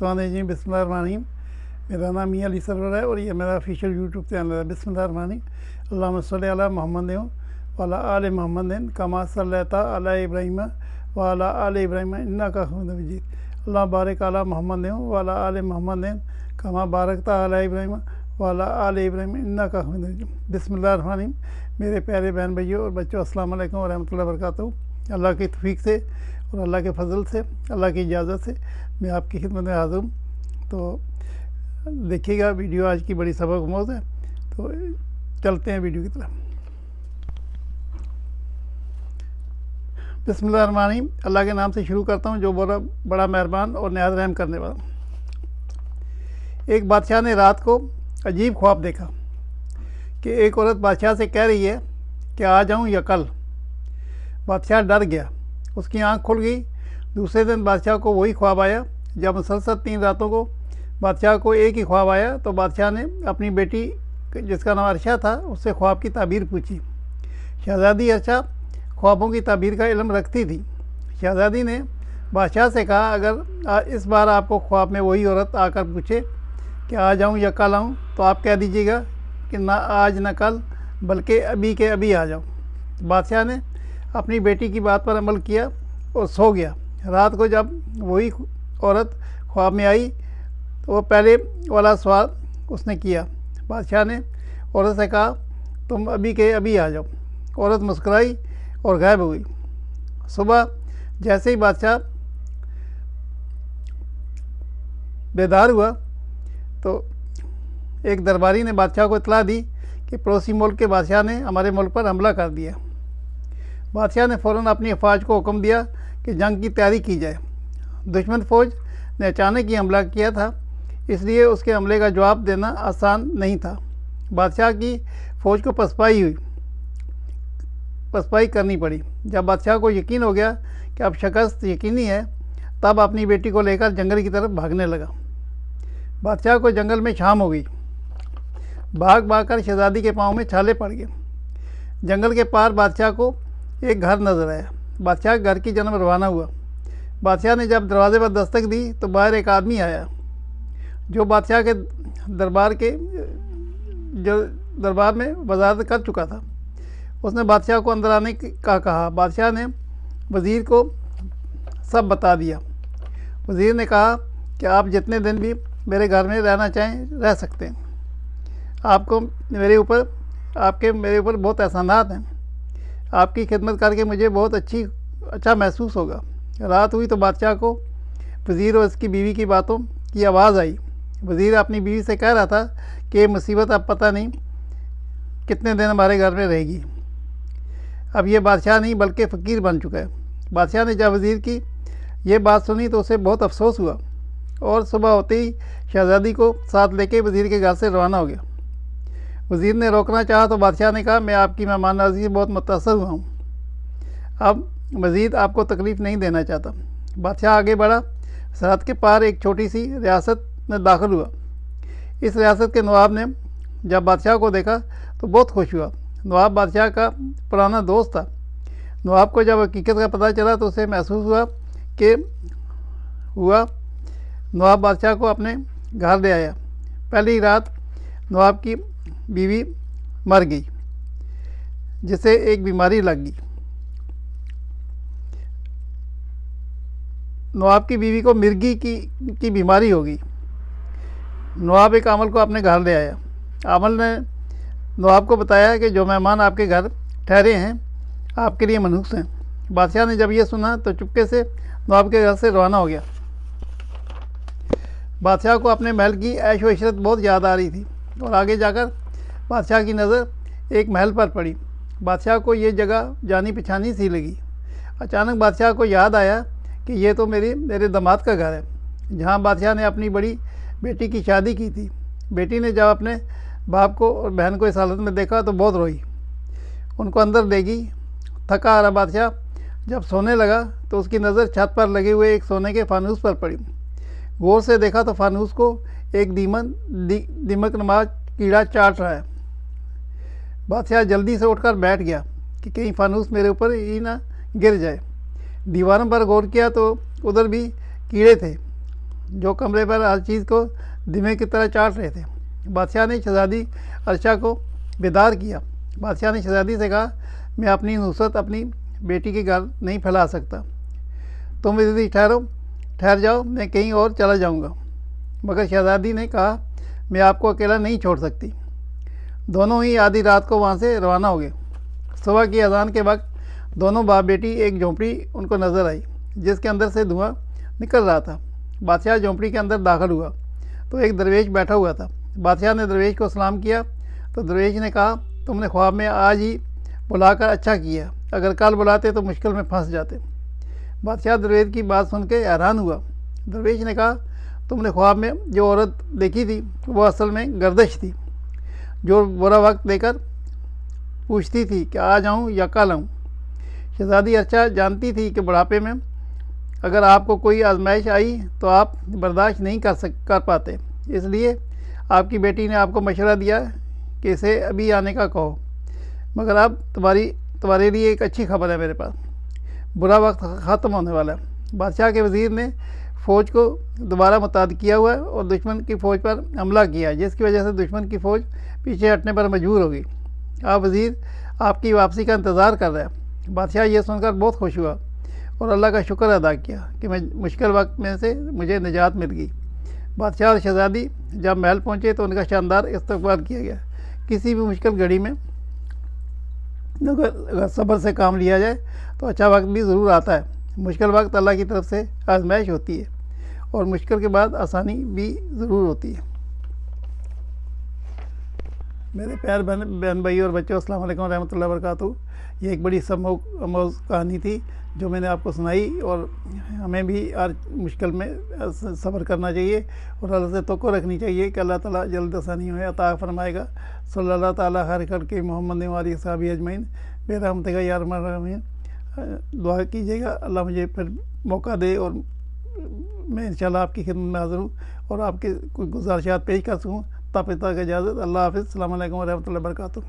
मिनशैतानिर्रजीम बिस्मिल्लाहिर्रहमानिर्रहीम। मेरा नाम मियां अली सरवर है और ये मेरा ऑफिशियल यूट्यूब चैनल है। बिस्मिल्लाहिर्रहमानिर्रहीम। अल्लाहुम्मा सल्ली अला मुहम्मद व अला आलि मुहम्मद कमा सल्लैता अला इब्राहीम व अला आलि इब्राहीम इन्नका हमीदुम मजीद। अल्लाह बारिक अला मुहम्मद व अला आलि मुहम्मद कमा बारकता अला इब्राहीम व अला आलि इब्राहीम इन्नका हमीदुम मजीद। बिस्मिल्लाहिर्रहमानिर्रहीम। मेरे प्यारे बहन भाइयों और बच्चों, अस्सलाम वालेकुम व रहमतुल्लाहि व बरकातहू। अल्लाह की तौफीक से और अल्लाह के फजल से, अल्लाह की इजाज़त से मैं आपकी खिदमत में हाज़िर हूँ। तो देखिएगा, वीडियो आज की बड़ी सबक आमोज़ है। तो चलते हैं वीडियो की तरफ। बिस्मिल्लाहिर्रहमानिर्रहीम। अल्लाह के नाम से शुरू करता हूँ जो बड़ा मेहरबान और निहायत रहम करने वाला। एक बादशाह ने रात को अजीब ख्वाब देखा कि एक औरत बादशाह से कह रही है कि आ जाऊँ या कल। बादशाह डर गया, उसकी आंख खुल गई। दूसरे दिन बादशाह को वही ख्वाब आया। जब मुसलसल 3 रातों को बादशाह को एक ही ख्वाब आया तो बादशाह ने अपनी बेटी जिसका नाम अर्शा था उससे ख्वाब की ताबीर पूछी। शहज़ादी अर्शा ख्वाबों की ताबीर का इल्म रखती थी। शहज़ादी ने बादशाह से कहा, अगर इस बार आपको ख्वाब में वही औरत आकर पूछे कि आ जाऊं या कल आऊं तो आप कह दीजिएगा कि ना आज ना कल बल्कि अभी के अभी आ जाओ। बादशाह ने अपनी बेटी की बात पर अमल किया और सो गया। रात को जब वही औरत ख्वाब में आई तो वो पहले वाला सवाल उसने किया। बादशाह ने औरत से कहा, तुम अभी के अभी आ जाओ। औरत मुस्कुराई और गायब हो गई। सुबह जैसे ही बादशाह बेदार हुआ तो एक दरबारी ने बादशाह को इतला दी कि पड़ोसी मुल्क के बादशाह ने हमारे मुल्क पर हमला कर दिया। बादशाह ने फ़ौरन अपनी अफवाज को हुक्म दिया कि जंग की तैयारी की जाए। दुश्मन फ़ौज ने अचानक ही हमला किया था, इसलिए उसके हमले का जवाब देना आसान नहीं था। बादशाह की फ़ौज को पसपाई करनी पड़ी। जब बादशाह को यकीन हो गया कि अब शिकस्त यकीनी है, तब अपनी बेटी को लेकर जंगल की तरफ भागने लगा। बादशाह को जंगल में शाम हो गई। भाग कर शहज़ादी के पाँव में छाले पड़ गए। जंगल के पार बादशाह को एक घर नजर आया। बादशाह घर की जानब रवाना हुआ। बादशाह ने जब दरवाजे पर दस्तक दी तो बाहर एक आदमी आया जो बादशाह के दरबार में वजारत कर चुका था। उसने बादशाह को अंदर आने का कहा। बादशाह ने वज़ीर को सब बता दिया। वज़ीर ने कहा कि आप जितने दिन भी मेरे घर में रहना चाहें रह सकते हैं। आपके मेरे ऊपर बहुत एहसानात हैं। आपकी खिदमत करके मुझे बहुत अच्छा महसूस होगा। रात हुई तो बादशाह को वज़ीर और उसकी बीवी की बातों की आवाज़ आई। वज़ीर अपनी बीवी से कह रहा था कि ये मुसीबत अब पता नहीं कितने दिन हमारे घर में रहेगी। अब ये बादशाह नहीं बल्कि फ़कीर बन चुका है। बादशाह ने जब वज़ीर की ये बात सुनी तो उसे बहुत अफसोस हुआ और सुबह होते ही शहज़ादी को साथ लेके वज़ीर के घर से रवाना हो गया। वज़ीर ने रोकना चाहा तो बादशाह ने कहा, मैं आपकी मेहमान नवाज़ी से बहुत मुतासर हुआ हूँ, अब मज़ीद आपको तकलीफ़ नहीं देना चाहता। बादशाह आगे बढ़ा। सरहद के पार एक छोटी सी रियासत में दाखिल हुआ। इस रियासत के नवाब ने जब बादशाह को देखा तो बहुत खुश हुआ। नवाब बादशाह का पुराना दोस्त था। नवाब को जब हकीकत का पता चला तो उसे महसूस हुआ नवाब बादशाह को अपने घर ले आया। पहली रात नवाब की बीवी मर गई, जिसे एक बीमारी लग गई। नवाब की बीवी को मिर्गी की बीमारी हो गई। नवाब एक आमल को अपने घर ले आया। आमल ने नवाब को बताया कि जो मेहमान आपके घर ठहरे हैं आपके लिए मनहूस हैं। बादशाह ने जब यह सुना तो चुपके से नवाब के घर से रवाना हो गया। बादशाह को अपने महल की ऐश व इशरत बहुत याद आ रही थी और आगे जाकर बादशाह की नज़र एक महल पर पड़ी। बादशाह को ये जगह जानी पहचानी सी लगी। अचानक बादशाह को याद आया कि ये तो मेरे दामाद का घर है, जहाँ बादशाह ने अपनी बड़ी बेटी की शादी की थी। बेटी ने जब अपने बाप को और बहन को इस हालत में देखा तो बहुत रोई, उनको अंदर ले गई। थका हारा बादशाह जब सोने लगा तो उसकी नज़र छत पर लगे हुए एक सोने के फानूस पर पड़ी। गौर से देखा तो फानूस को एक दीमक नुमा कीड़ा चाट रहा है। बादशाह जल्दी से उठकर बैठ गया कि कहीं फानूस मेरे ऊपर ही ना गिर जाए। दीवारों पर गौर किया तो उधर भी कीड़े थे जो कमरे पर हर चीज़ को धीमे की तरह चाट रहे थे। बादशाह ने शहज़ादी अर्शा को बेदार किया। बादशाह ने शहज़ादी से कहा, मैं अपनी नुसरत अपनी बेटी के घर नहीं फैला सकता। तुम इधर ठहर जाओ, मैं कहीं और चला जाऊंगा। मगर शहज़ादी ने कहा, मैं आपको अकेला नहीं छोड़ सकती। दोनों ही आधी रात को वहाँ से रवाना हो गए। सुबह की अजान के वक्त दोनों बाप बेटी एक झोंपड़ी उनको नज़र आई जिसके अंदर से धुआं निकल रहा था। बादशाह झोंपड़ी के अंदर दाखिल हुआ तो एक दरवेश बैठा हुआ था। बादशाह ने दरवेश को सलाम किया तो दरवेश ने कहा, तुमने ख्वाब में आज ही बुलाकर अच्छा किया, अगर कल बुलाते तो मुश्किल में फंस जाते। बादशाह दरवेश की बात सुन के हैरान हुआ। दरवेश ने कहा, तुमने ख्वाब में जो औरत देखी थी वो असल में गर्दिश थी, जो बुरा वक्त देकर पूछती थी कि आ जाऊं या कल आऊं। शहज़ादी अर्शा जानती थी कि बुढ़ापे में अगर आपको कोई आजमाइश आई तो आप बर्दाश्त नहीं कर पाते, इसलिए आपकी बेटी ने आपको मशवरा दिया कि इसे अभी आने का कहो। मगर अब तुम्हारे लिए एक अच्छी खबर है मेरे पास, बुरा वक्त ख़त्म होने वाला है। बादशाह के वज़ीर ने फ़ौज को दोबारा मुतहद किया हुआ है और दुश्मन की फ़ौज पर हमला किया, जिसकी वजह से दुश्मन की फ़ौज पीछे हटने पर मजबूर हो गई। अब वज़ीर आपकी वापसी का इंतज़ार कर रहा है। बादशाह ये सुनकर बहुत खुश हुआ और अल्लाह का शुक्र अदा किया कि मैं मुश्किल वक्त में से मुझे निजात मिल गई। बादशाह और शहज़ादी जब महल पहुँचे तो उनका शानदार इस्तकबाल किया गया। किसी भी मुश्किल घड़ी में अगर सब्र से काम लिया जाए तो अच्छा वक्त भी ज़रूर आता है। मुश्किल वक्त अल्लाह की तरफ से आजमाइश होती है और मुश्किल के बाद आसानी भी ज़रूर होती है। मेरे प्यार बहन भाई और बच्चों, अस्सलाम वालेकुम रहमतुल्लाहि व बरकातहू। ये एक बड़ी सबमौज़ कहानी थी जो मैंने आपको सुनाई और हमें भी हर मुश्किल में सब्र करना चाहिए और अल्लाह से तवक्कुल रखनी चाहिए कि अल्लाह ताला जल्द आसानियों में अता फरमाएगा। सल्लल्लाहु ताला खैर खल्क़ि मोहम्मद व आलिहि सहाबी अजमईन बेरहमतिका या अरहमर राहिमीन। दुआ कीजिएगा अल्लाह मुझे फिर मौका दे और मैं इंशाल्लाह आपकी खिदमत में हाज़िर हूँ और आपके कोई गुज़ारिशात पेश कर सकूँ। तब तक इजाज़त। अल्लाह हाफ़िज़। अस्सलामु अलैकुम व रहमतुल्लाहि व बरकातहू।